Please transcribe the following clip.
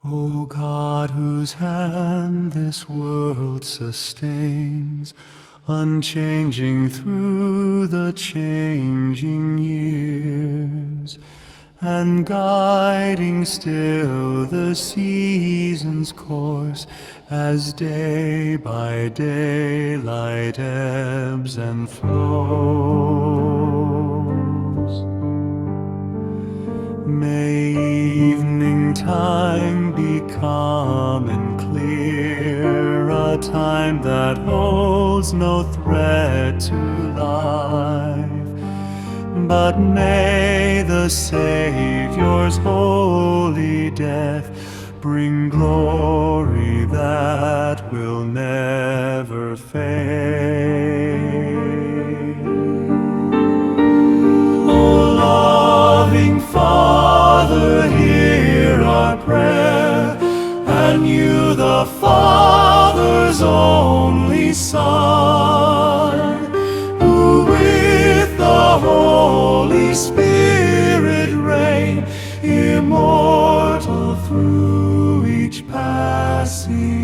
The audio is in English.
O God, whose hand this world sustains, unchanging through the changing years, and guiding still the season's course, as day by day light ebbs and flows. May evening time be calm and clear, a time that holds no threat to life, but may the Savior's holy death bring glory that will never fade. O loving Father, hear our prayer, and you, the Father's only Son, who with the Holy Spirit reign, immortal through each passing